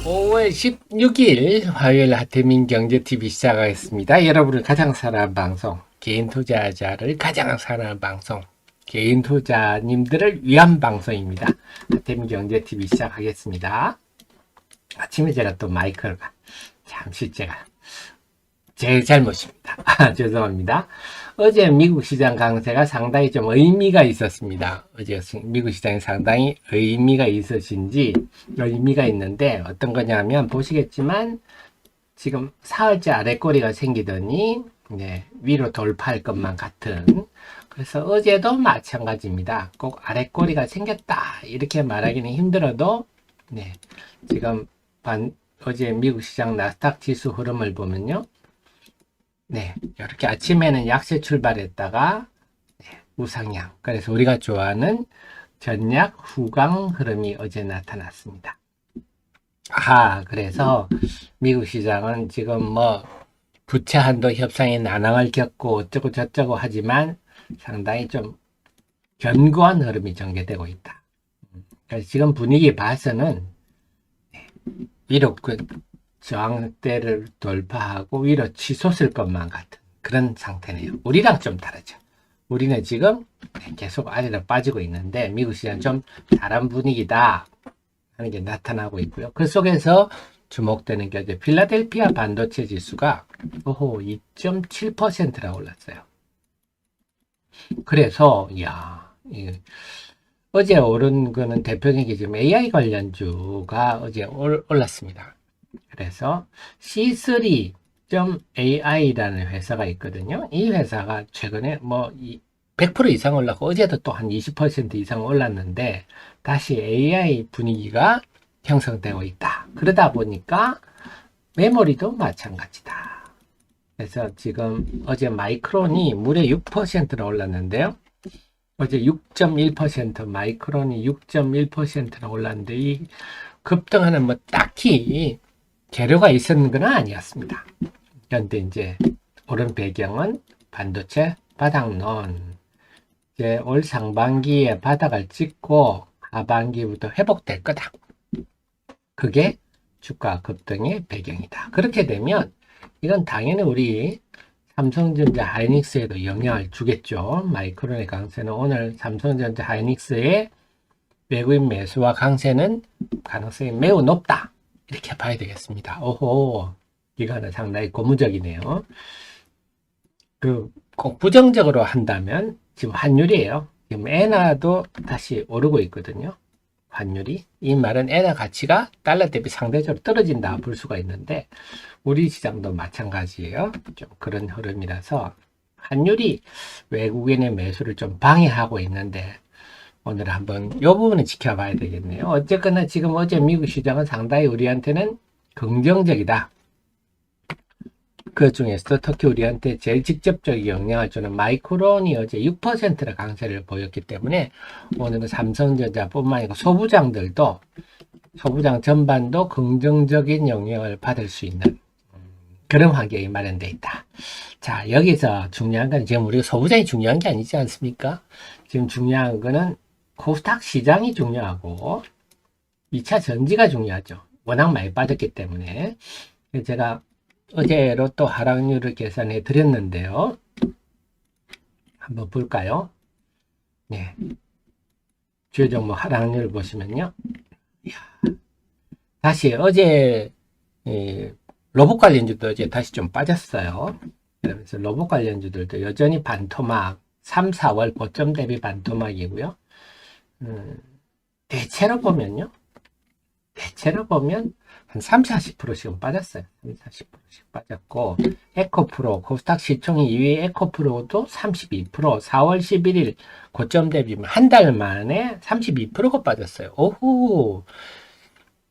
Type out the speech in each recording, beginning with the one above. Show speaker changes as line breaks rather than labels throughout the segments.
5월 16일 화요일 하태민 경제TV 시작하겠습니다. 여러분을 가장 사랑하는 방송, 개인 투자자를 가장 사랑하는 방송, 개인 투자님들을 위한 방송입니다. 하태민 경제TV 시작하겠습니다. 아침에 제가 또 마이크를 잠시 제 잘못입니다. 죄송합니다. 어제 미국 시장 강세가 상당히 좀 의미가 있었습니다. 어제 미국 시장이 상당히 의미가 있는데 어떤 거냐면 보시겠지만 지금 사흘째 아래꼬리가 생기더니 위로 돌파할 것만 같은, 그래서 어제도 마찬가지입니다. 꼭 아래꼬리가 생겼다 이렇게 말하기는 힘들어도 지금 어제 미국 시장 나스닥 지수 흐름을 보면요, 이렇게 아침에는 약세 출발했다가 우상향, 그래서 우리가 좋아하는 전약 후강 흐름이 어제 나타났습니다. 그래서 미국 시장은 지금 부채 한도 협상의 난항을 겪고 어쩌고 저쩌고 하지만 상당히 좀 견고한 흐름이 전개되고 있다. 그래서 지금 분위기 봐서는 비록 저항대를 돌파하고 위로 치솟을 것만 같은 그런 상태네요. 우리랑 좀 다르죠. 우리는 지금 계속 아래로 빠지고 있는데 미국 시장 좀 다른 분위기다 하는 게 나타나고 있고요. 그 속에서 주목되는 게 어제 필라델피아 반도체 지수가 2.7%나 올랐어요. 그래서 어제 오른 거는 대표적인 지금 AI 관련주가 어제 올랐습니다. 그래서 C3.AI라는 회사가 있거든요. 이 회사가 최근에 100% 이상 올랐고 어제도 또 한 20% 이상 올랐는데 다시 AI 분위기가 형성되고 있다. 그러다 보니까 메모리도 마찬가지다. 그래서 지금 어제 마이크론이 무려 6%나 올랐는데요. 어제 6.1%, 마이크론이 6.1%나 올랐는데 이 급등하는 딱히 재료가 있었는 건 아니었습니다. 그런데 이제 오른 배경은 반도체 바닥론, 이제 올 상반기에 바닥을 찍고 하반기부터 회복될 거다. 그게 주가 급등의 배경이다. 그렇게 되면 이건 당연히 우리 삼성전자 하이닉스에도 영향을 주겠죠. 마이크론의 강세는 오늘 삼성전자 하이닉스의 외국인 매수와 강세는 가능성이 매우 높다. 이렇게 봐야 되겠습니다. 이거는 상당히 고무적이네요. 꼭 부정적으로 한다면 지금 환율이에요. 지금 엔화도 다시 오르고 있거든요. 환율이. 이 말은 엔화 가치가 달러 대비 상대적으로 떨어진다 볼 수가 있는데 우리 시장도 마찬가지예요. 좀 그런 흐름이라서 환율이 외국인의 매수를 좀 방해하고 있는데 오늘 한번 이 부분을 지켜봐야 되겠네요. 어쨌거나 지금 어제 미국 시장은 상당히 우리한테는 긍정적이다. 그 중에서 특히 우리한테 제일 직접적인 영향을 주는 마이크론이 어제 6%의 강세를 보였기 때문에 오늘은 삼성전자뿐만 아니고 소부장 전반도 긍정적인 영향을 받을 수 있는 그런 환경이 마련되어 있다. 자, 여기서 중요한 건 지금 우리가 소부장이 중요한 게 아니지 않습니까? 지금 중요한 거는 코스닥 시장이 중요하고 2차 전지가 중요하죠. 워낙 많이 빠졌기 때문에. 제가 어제 로또 하락률을 계산해 드렸는데요. 한번 볼까요? 주요 종목 하락률 보시면요. 다시 어제 로봇 관련주도 이제 다시 좀 빠졌어요. 그러면서 로봇 관련주들도 여전히 반토막, 3, 4월 고점 대비 반토막이고요. 대체로 보면 한 30-40% 지금 빠졌어요. 30-40%씩 빠졌고, 에코프로, 코스닥 시총이 2위 에코프로도 32%, 4월 11일 고점 대비 한 달 만에 32%가 빠졌어요.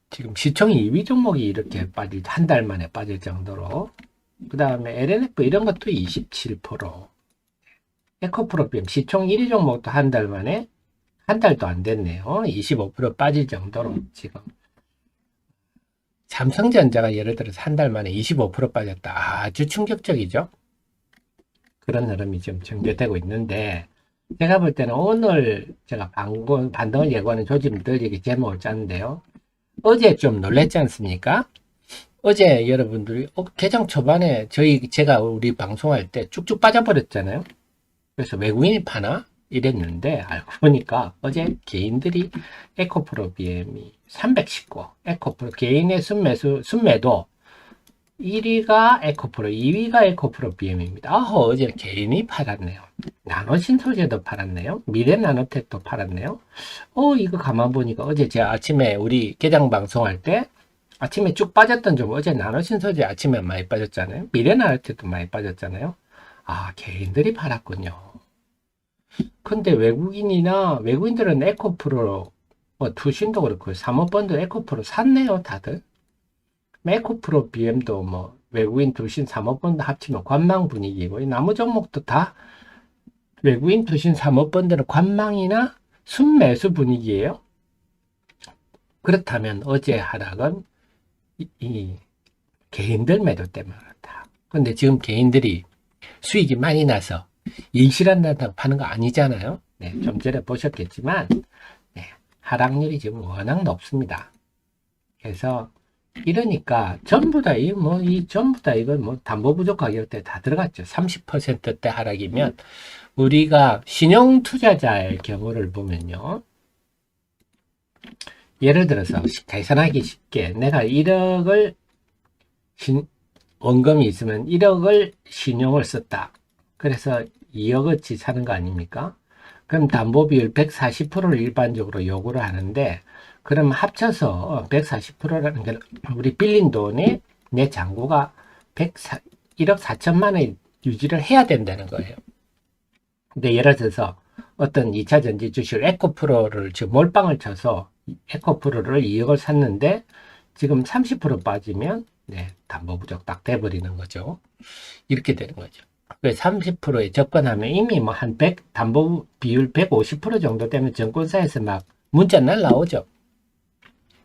지금 시총이 2위 종목이 이렇게 한 달 만에 빠질 정도로. 그 다음에 LNF 이런 것도 27%. 에코프로 비엠 시총 1위 종목도 한 달 만에, 한 달도 안 됐네요. 25% 빠질 정도로 지금. 삼성전자가 예를 들어서 한 달 만에 25% 빠졌다. 아주 충격적이죠. 그런 흐름이 좀 전개되고 있는데 제가 볼 때는 오늘 제가 반등을 예고하는 조짐들 이렇게 제목을 짰는데요. 어제 좀 놀랬지 않습니까? 어제 여러분들이 개장 초반에 제가 우리 방송할 때 쭉쭉 빠져버렸잖아요. 그래서 외국인이 파나? 이랬는데 알고 보니까 어제 개인들이 에코프로 BM이 319, 에코프로 개인의 순매도 1위가 에코프로, 2위가 에코프로 BM입니다. 어제 개인이 팔았네요. 나노신소재도 팔았네요. 미래나노텍도 팔았네요. 이거 가만 보니까 어제 제가 아침에 우리 개장 방송할 때 아침에 쭉 빠졌던 점, 어제 나노신소재 아침에 많이 빠졌잖아요. 미래나노텍도 많이 빠졌잖아요. 개인들이 팔았군요. 근데 외국인들은 에코프로, 투신도 그렇고, 사모펀드 에코프로 샀네요, 다들. 에코프로 BM도 외국인 투신 사모펀드 합치면 관망 분위기고, 나무 종목도 다 외국인 투신 사모펀드는 관망이나 순매수 분위기예요. 그렇다면 어제 하락은 이 개인들 매도 때문에 그렇다. 근데 지금 개인들이 수익이 많이 나서 일실한다고 파는 거 아니잖아요. 네, 좀 전에 보셨겠지만 네, 하락률이 지금 워낙 높습니다. 그래서 이러니까 전부 다 이건 담보부족 가격대 다 들어갔죠. 30%대 하락이면 우리가 신용 투자자의 경우를 보면요. 예를 들어서 계산하기 쉽게 내가 1억을 원금이 있으면 1억을 신용을 썼다. 그래서 2억어치 사는 거 아닙니까? 그럼 담보비율 140%를 일반적으로 요구를 하는데 그럼 합쳐서 140%라는 게 우리 빌린 돈에 내 잔고가 1억 4천만 원 유지를 해야 된다는 거예요. 근데 예를 들어서 어떤 2차 전지 주식 에코프로를 지금 몰빵을 쳐서 에코프로를 2억을 샀는데 지금 30% 빠지면 담보부족 딱 돼버리는 거죠. 이렇게 되는 거죠. 30%에 접근하면 이미 한 100, 담보 비율 150% 정도 되면 증권사에서 막 문자 날라오죠.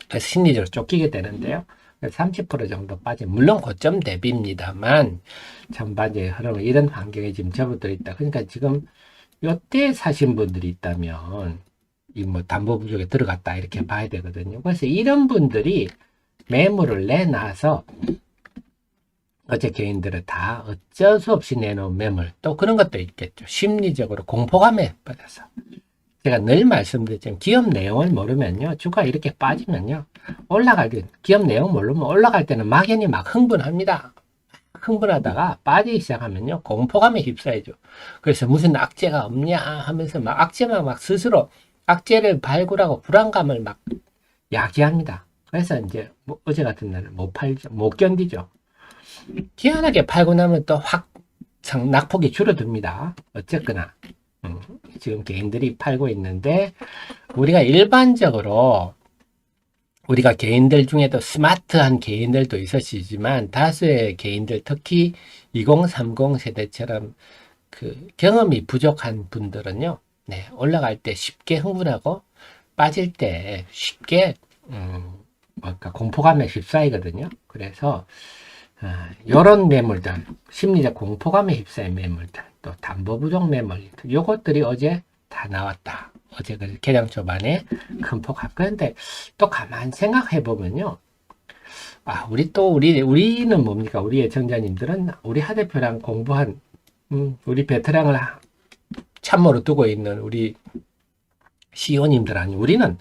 그래서 심리적으로 쫓기게 되는데요. 30% 정도 빠진, 물론 고점 대비입니다만, 전반적인 흐름은 이런 환경에 지금 접어들어 있다. 그러니까 지금 요때 사신 분들이 있다면, 담보 부족에 들어갔다, 이렇게 봐야 되거든요. 그래서 이런 분들이 매물을 내놔서 어제 개인들은 다 어쩔 수 없이 내놓은 매물, 또 그런 것도 있겠죠. 심리적으로 공포감에 빠져서. 제가 늘 말씀드렸지만 기업 내용을 모르면요, 주가 이렇게 빠지면요, 기업 내용 모르면 올라갈 때는 막연히 막 흥분합니다. 흥분하다가 빠지기 시작하면요, 공포감에 휩싸이죠. 그래서 무슨 악재가 없냐 하면서 막 스스로 악재를 발굴하고 불안감을 막 야기합니다. 그래서 이제 어제 같은 날은 못 팔죠. 못 견디죠. 희한하게 팔고 나면 또 확 낙폭이 줄어듭니다. 어쨌거나 지금 개인들이 팔고 있는데 우리가 일반적으로 우리가 개인들 중에도 스마트한 개인들도 있으시지만 다수의 개인들, 특히 2030 세대처럼 그 경험이 부족한 분들은요, 올라갈 때 쉽게 흥분하고 빠질 때 쉽게 공포감에 휩싸이거든요. 그래서 이런 매물들, 심리적 공포감에 휩싸인 매물들, 또 담보 부족 매물들, 요것들이 어제 다 나왔다. 어제 그 개장 초반에 큰 폭 그런데 또 가만 생각해 보면요. 우리는 뭡니까? 우리 애청자님들은 우리 하 대표랑 공부한, 우리 베테랑을 참모로 두고 있는 우리 CEO님들 아니, 우리는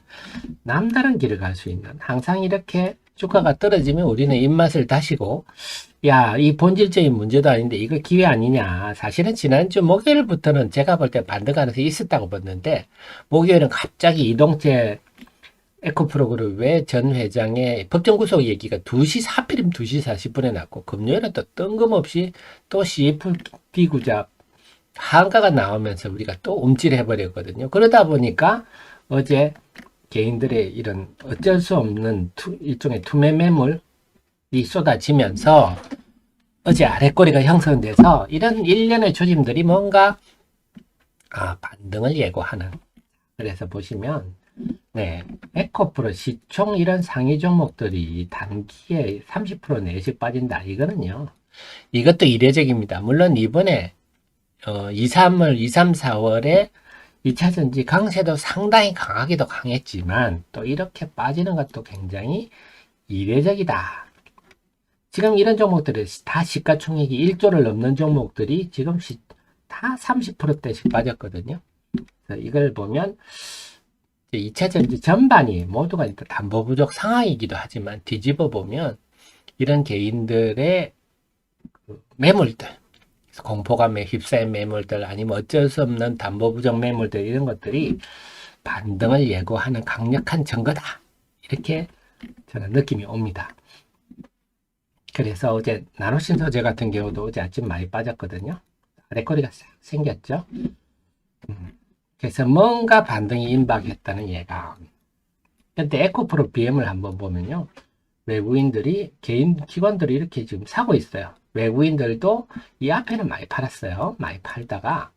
남다른 길을 갈 수 있는, 항상 이렇게 주가가 떨어지면 우리는 입맛을 다시고, 이 본질적인 문제도 아닌데 이거 기회 아니냐. 사실은 지난주 목요일부터는 제가 볼 때 반등 가능성이 있었다고 봤는데, 목요일은 갑자기 이동재 에코프로그룹 왜 전 회장의 법정 구속 얘기가 하필이면 2시 40분에 났고, 금요일은 또 뜬금없이 또 CFD 구작 한가가 나오면서 우리가 또 움찔해버렸거든요. 그러다 보니까 어제 개인들의 이런 어쩔 수 없는 일종의 투매 매물이 쏟아지면서 어제 아랫꼬리가 형성돼서 이런 일련의 조짐들이 뭔가 반등을 예고하는. 그래서 보시면 에코프로, 시총 이런 상위 종목들이 단기에 30% 내씩 빠진다. 이거는요, 이것도 이례적입니다. 물론 이번에 2, 3, 4월에 2차전지 강세도 상당히 강하기도 강했지만 또 이렇게 빠지는 것도 굉장히 이례적이다. 지금 이런 종목들이 다 시가총액이 1조를 넘는 종목들이 지금 다 30%대씩 빠졌거든요. 그래서 이걸 보면 2차전지 전반이 모두가 담보 부족 상황이기도 하지만 뒤집어 보면 이런 개인들의 매물들, 공포감에 휩싸인 매물들 아니면 어쩔 수 없는 담보 부족 매물들 이런 것들이 반등을 예고하는 강력한 증거다. 이렇게 저는 느낌이 옵니다. 그래서 어제 나노신소재 같은 경우도 어제 아침 많이 빠졌거든요. 아래꼬리가 싹 생겼죠. 그래서 뭔가 반등이 임박했다는 예감. 근데 에코프로 BM을 한번 보면요. 외국인들이, 기관들이 이렇게 지금 사고 있어요. 외국인들도 이 앞에는 많이 팔았어요. 많이 팔다가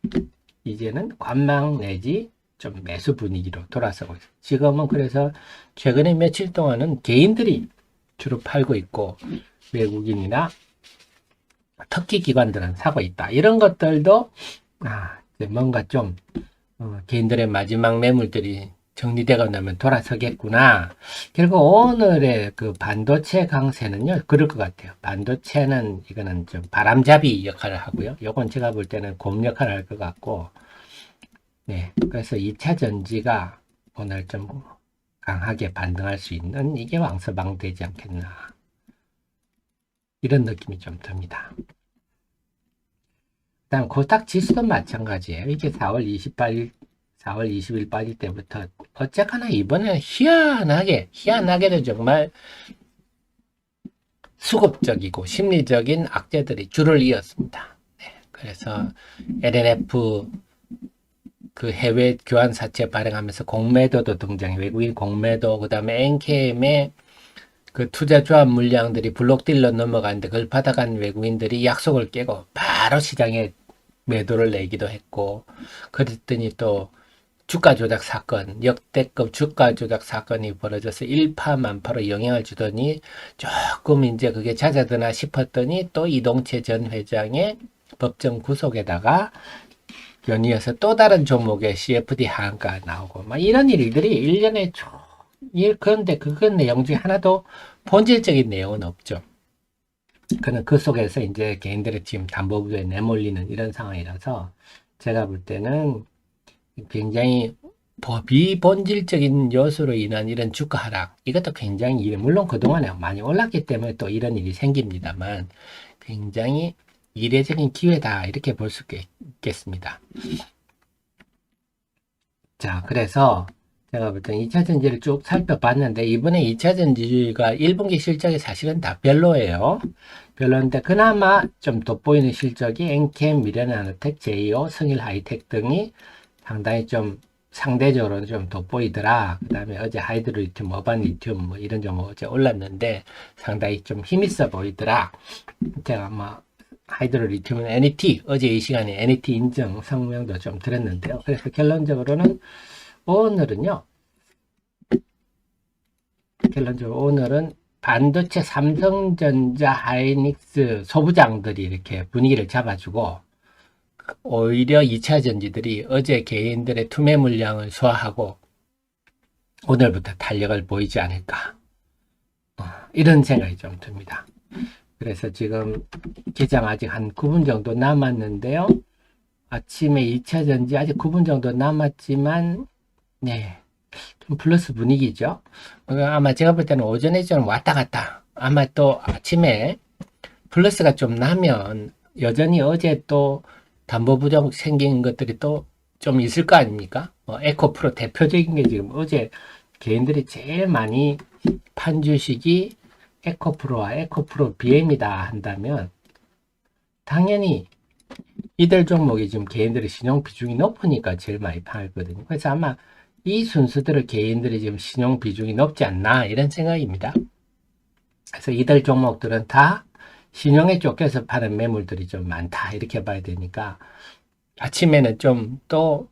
이제는 관망 내지 좀 매수 분위기로 돌아서고 있어요. 지금은 그래서 최근에 며칠 동안은 개인들이 주로 팔고 있고 외국인이나 특히 기관들은 사고 있다. 이런 것들도 이제 뭔가 좀 개인들의 마지막 매물들이 정리되고 나면 돌아서겠구나. 결국 오늘의 그 반도체 강세는요, 그럴 것 같아요. 반도체는 이거는 좀 바람잡이 역할을 하고요. 요건 제가 볼 때는 곰 역할을 할 것 같고, 네. 그래서 2차 전지가 오늘 좀 강하게 반등할 수 있는 이게 왕서방되지 않겠나. 이런 느낌이 좀 듭니다. 그다음 코스닥 지수도 마찬가지예요. 이게 4월 20일 빠질 때부터 어쨌거나 이번에는 희한하게도 정말 수급적이고 심리적인 악재들이 줄을 이었습니다. 네, 그래서 LNF 그 해외 교환사채 발행하면서 공매도도 등장해. 외국인 공매도, 그 다음에 NKM의 그 투자 조합 물량들이 블록딜러 넘어가는데 그걸 받아간 외국인들이 약속을 깨고 바로 시장에 매도를 내기도 했고, 그랬더니 또 주가 조작 사건, 역대급 주가 조작 사건이 벌어져서 일파만파로 영향을 주더니 조금 이제 그게 잦아드나 싶었더니 또 이동채 전 회장의 법정 구속에다가 연이어서 또 다른 종목의 CFD 하한가 나오고 막 이런 일들이 1년에 그런데 그 내용 중에 하나도 본질적인 내용은 없죠. 그는 그 속에서 이제 개인들의 지금 담보부에 내몰리는 이런 상황이라서 제가 볼 때는 굉장히 비본질적인 요소로 인한 이런 주가 하락, 이것도 굉장히, 물론 그동안에 많이 올랐기 때문에 또 이런 일이 생깁니다만 굉장히 이례적인 기회다 이렇게 볼 수 있겠습니다. 자, 그래서 제가 볼 때는 2차전지를 쭉 살펴봤는데 이번에 2차전지가 1분기 실적이 사실은 다 별로예요. 별로인데 그나마 좀 돋보이는 실적이 엔캠, 미래나노텍, 제이오, 성일하이텍 등이 상당히 좀 상대적으로 좀 돋보이더라. 그 다음에 어제 하이드로리튬, 어반리튬 뭐 이런 종목 어제 올랐는데 상당히 좀 힘있어 보이더라. 제가 뭐 하이드로리튬은 NET, 어제 이 시간에 NET 인증 성명도 좀 드렸는데요. 그래서 결론적으로는 오늘은 반도체 삼성전자, 하이닉스 소부장들이 이렇게 분위기를 잡아주고 오히려 2차 전지들이 어제 개인들의 투매 물량을 소화하고 오늘부터 탄력을 보이지 않을까. 이런 생각이 좀 듭니다. 그래서 지금 기장 아직 한 9분 정도 남았는데요. 아침에 2차 전지 아직 9분 정도 남았지만 네, 좀 플러스 분위기죠. 아마 제가 볼 때는 오전에 좀 왔다 갔다. 아마 또 아침에 플러스가 좀 나면 여전히 어제 또 담보 부족 생긴 것들이 또 좀 있을 거 아닙니까? 에코프로 대표적인 게 지금 어제 개인들이 제일 많이 판 주식이 에코프로와 에코프로 BM이다 한다면 당연히 이들 종목이 지금 개인들의 신용 비중이 높으니까 제일 많이 팔거든요. 그래서 아마 이 순수들을 개인들이 지금 신용 비중이 높지 않나 이런 생각입니다. 그래서 이들 종목들은 다 신용에 쫓겨서 파는 매물들이 좀 많다 이렇게 봐야 되니까 아침에는 좀 또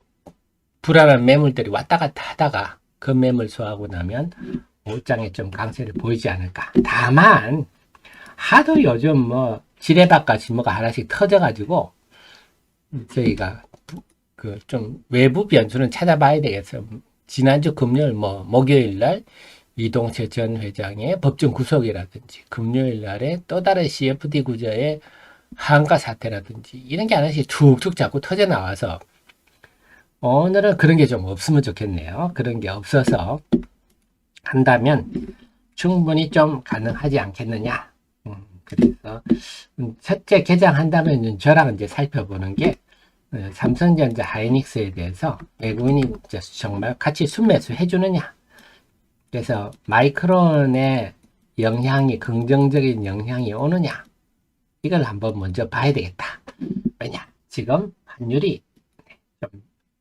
불안한 매물들이 왔다 갔다 하다가 그 매물 소화하고 나면 오후장에 좀 강세를 보이지 않을까. 다만 하도 요즘 뭐 지뢰밭같이 뭐가 하나씩 터져가지고 저희가 그 좀 외부 변수는 찾아봐야 되겠어요. 지난주 금요일 목요일 날 이동철 전 회장의 법정 구속이라든지 금요일 날에 또 다른 CFD 구조의 한가 사태라든지 이런 게 하나씩 툭툭 자꾸 터져 나와서 오늘은 그런 게 좀 없으면 좋겠네요. 그런 게 없어서 한다면 충분히 좀 가능하지 않겠느냐. 그래서 첫째 개장한다면 저랑 이제 살펴보는 게 삼성전자 하이닉스에 대해서 외국인이 정말 같이 순매수 해주느냐. 그래서 마이크론의 영향이 긍정적인 영향이 오느냐. 이걸 한번 먼저 봐야 되겠다. 왜냐? 지금 환율이 좀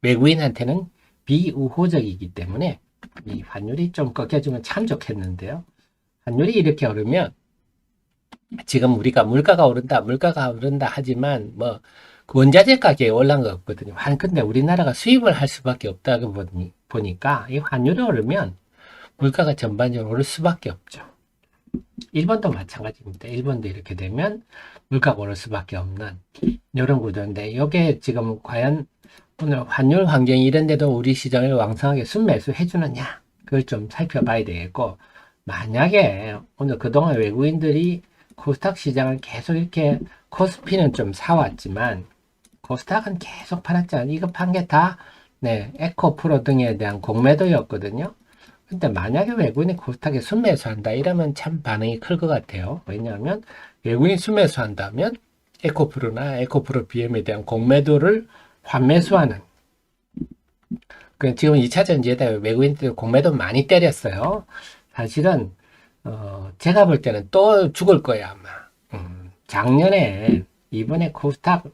외국인한테는 비우호적이기 때문에 이 환율이 좀 꺾여주면 참 좋겠는데요. 환율이 이렇게 오르면 지금 우리가 물가가 오른다 하지만 그 원자재 가격이 올라간 거 없거든요. 근데 우리나라가 수입을 할 수밖에 없다고 보니까 이 환율이 오르면 물가가 전반적으로 오를 수밖에 없죠. 일본도 마찬가지입니다. 일본도 이렇게 되면 물가가 오를 수밖에 없는 이런 구조인데 이게 지금 과연 오늘 환율 환경이 이런데도 우리 시장을 왕성하게 순매수 해주느냐 그걸 좀 살펴봐야 되겠고 만약에 오늘 그동안 외국인들이 코스닥 시장을 계속 이렇게 코스피는 좀 사왔지만 코스닥은 계속 팔았잖아요. 이거 판 게 다 에코프로 등에 대한 공매도였거든요. 근데 만약에 외국인이 코스닥에 순매수한다 이러면 참 반응이 클 것 같아요. 왜냐하면 외국인이 순매수한다면 에코프로나 에코프로 BM에 대한 공매도를 환매수하는 지금 2차 전지에다 외국인들 공매도 많이 때렸어요. 사실은 제가 볼 때는 또 죽을 거야 아마. 작년에 이번에 코스닥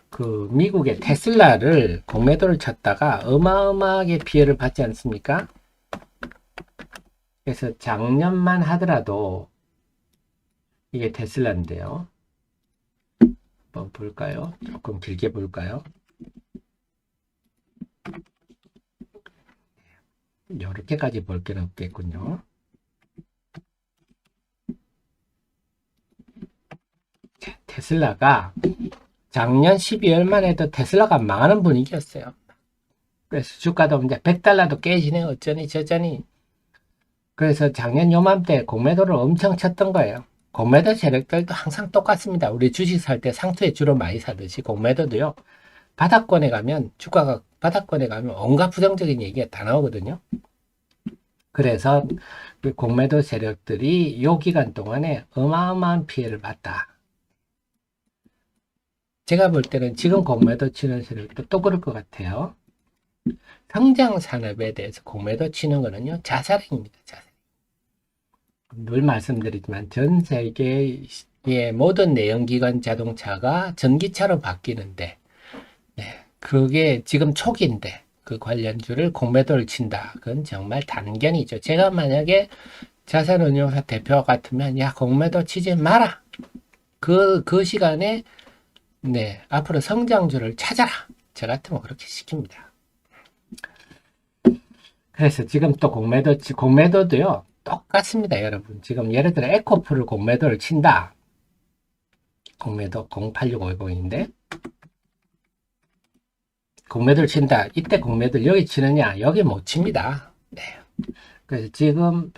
그 미국의 테슬라를 공매도를 쳤다가 어마어마하게 피해를 받지 않습니까? 그래서 작년만 하더라도 이게 테슬라인데요. 한번 볼까요? 조금 길게 볼까요? 이렇게까지 볼 게 없겠군요. 테슬라가 작년 12월만 해도 테슬라가 망하는 분위기였어요. 그래서 주가도 이제 $100도 깨지네 어쩌니 저쩌니. 그래서 작년 요맘때 공매도를 엄청 쳤던 거예요. 공매도 세력들도 항상 똑같습니다. 우리 주식 살 때 상투에 주로 많이 사듯이 공매도도요. 바닥권에 가면 주가가 바닥권에 가면 온갖 부정적인 얘기가 다 나오거든요. 그래서 그 공매도 세력들이 요 기간 동안에 어마어마한 피해를 봤다. 제가 볼 때는 지금 공매도 치는 세력도 또 그럴 것 같아요. 성장 산업에 대해서 공매도 치는 거는요, 자살행위입니다. 자살. 늘 말씀드리지만 전 세계의 모든 내연기관 자동차가 전기차로 바뀌는데, 그게 지금 초기인데 그 관련주를 공매도를 친다. 그건 정말 단견이죠. 제가 만약에 자산운용사 대표 같으면 야 공매도 치지 마라. 그 시간에 앞으로 성장주를 찾아라. 저 같으면 그렇게 시킵니다. 그래서 지금 또 공매도도요. 똑같습니다, 여러분. 지금 예를 들어 에코프를 공매도를 친다. 공매도 086510인데 공매도를 친다. 이때 공매도를 여기 치느냐? 여기 못 칩니다. 그래서 지금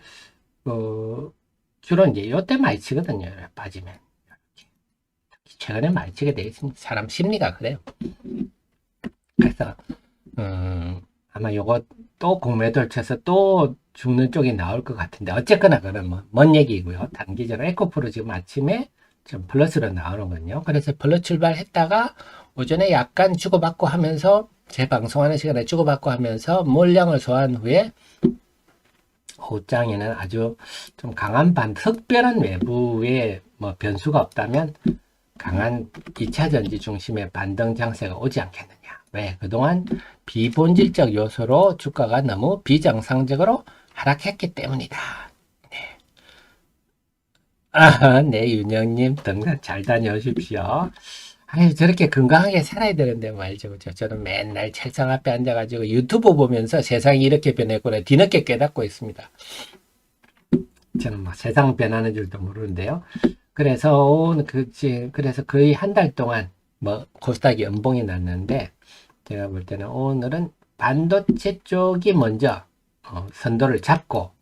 주로 이제 요때 많이 치거든요. 빠지면 특히 최근에 많이 치게 돼 있습니다. 사람 심리가 그래요. 그래서 아마 요거 또 공매도를 쳐서 또 죽는 쪽이 나올 것 같은데 어쨌거나 그건 먼 얘기고요. 단기적으로 에코프로 지금 아침에 좀 플러스로 나오는군요. 그래서 플러스 출발했다가 오전에 약간 주고받고 하면서 제 방송하는 시간에 주고받고 하면서 물량을 소화한 후에 오후장에는 아주 좀 강한 특별한 외부의 변수가 없다면 강한 2차 전지 중심의 반등 장세가 오지 않겠느냐. 왜? 그동안 비본질적 요소로 주가가 너무 비정상적으로 하락했기 때문이다. 윤영님 등산 잘 다녀오십시오. 아유, 저렇게 건강하게 살아야 되는데 말이죠. 저는 맨날 책상 앞에 앉아가지고 유튜브 보면서 세상이 이렇게 변했구나 뒤늦게 깨닫고 있습니다. 저는 세상 변하는 줄도 모르는데요. 그래서 거의 한 달 동안 코스닥이 연봉이 났는데 제가 볼 때는 오늘은 반도체 쪽이 먼저 선도를 잡고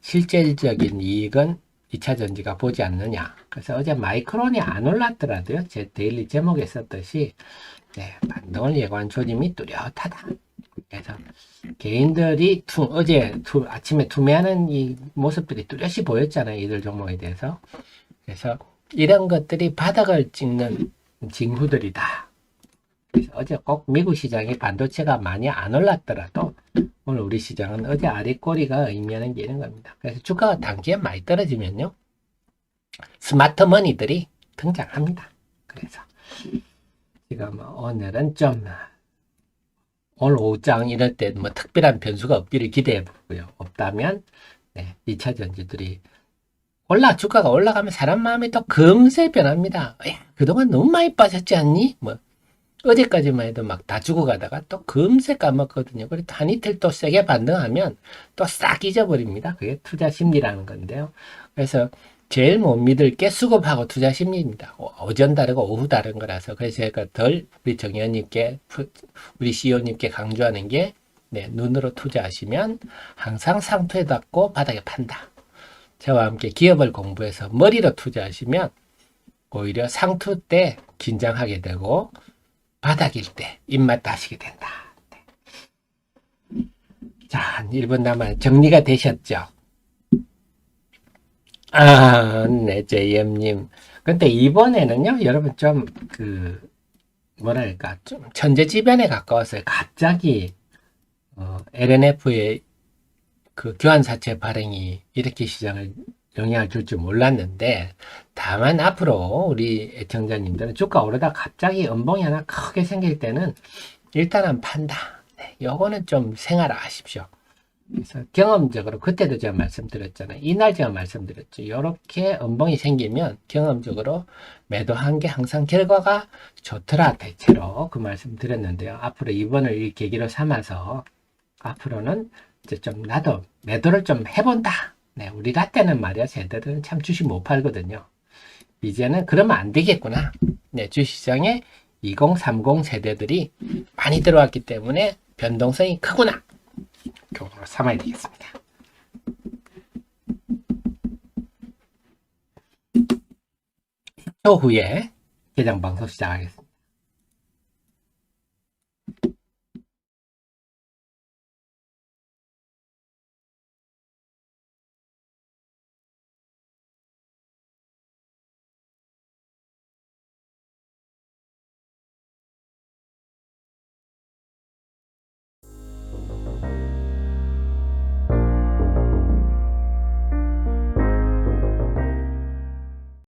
실질적인 이익은 2차 전지가 보지 않느냐. 그래서 어제 마이크론이 안 올랐더라도요. 제 데일리 제목에 썼듯이 네, 반등을 예고한 조짐이 뚜렷하다. 그래서 개인들이 어제 아침에 투매하는 이 모습들이 뚜렷이 보였잖아요. 이들 종목에 대해서. 그래서 이런 것들이 바닥을 찍는 징후들이다. 그래서 어제 꼭 미국 시장이 반도체가 많이 안 올랐더라도 오늘 우리 시장은 어제 아랫꼬리가 의미하는 게 이런 겁니다. 그래서 주가가 단기에 많이 떨어지면요. 스마트 머니들이 등장합니다. 그래서 지금 오늘은 좀 오늘 오후장 이럴 때 뭐 특별한 변수가 없기를 기대해 보고요. 없다면 네, 2차 전지들이 주가가 올라가면 사람 마음이 또 금세 변합니다. 그동안 너무 많이 빠졌지 않니? 뭐 어제까지만 해도 막 다 주고 가다가 또 금세 까먹거든요. 그리고 한 이틀 또 세게 반등하면 또 싹 잊어버립니다. 그게 투자 심리라는 건데요. 그래서 제일 못 믿을 게 수급하고 투자 심리입니다. 오전 다르고 오후 다른 거라서. 그래서 제가 우리 정의원님께, 우리 CEO님께 강조하는 게, 네, 눈으로 투자하시면 항상 상투에 닿고 바닥에 판다. 저와 함께 기업을 공부해서 머리로 투자하시면 오히려 상투 때 긴장하게 되고, 바닥일 때 입맛 다시게 된다. 네. 자, 1분 남아 정리가 되셨죠? 네, JM님. 근데 이번에는요, 여러분 좀, 뭐랄까, 좀 천재지변에 가까웠어요. 갑자기, LNF의 그 교환사채 발행이 이렇게 시장을 영향을 줄 줄 몰랐는데, 다만 앞으로 우리 애청자님들은 주가 오르다 갑자기 음봉이 하나 크게 생길 때는 일단은 판다. 네, 요거는 좀 생활하십시오. 그래서 경험적으로 그때도 제가 말씀드렸잖아요. 이날 제가 말씀드렸죠. 이렇게 음봉이 생기면 경험적으로 매도한 게 항상 결과가 좋더라. 대체로 그 말씀 드렸는데요. 앞으로 이번을 이 계기로 삼아서 앞으로는 이제 좀 나도 매도를 좀 해본다. 네, 우리 라떼는 말이야. 쟤들은 참 주식 못 팔거든요. 이제는 그러면 안 되겠구나. 네, 주시장에 2030 세대들이 많이 들어왔기 때문에 변동성이 크구나. 교훈으로 삼아야 되겠습니다. 10초 후에 개장 방송 시작하겠습니다.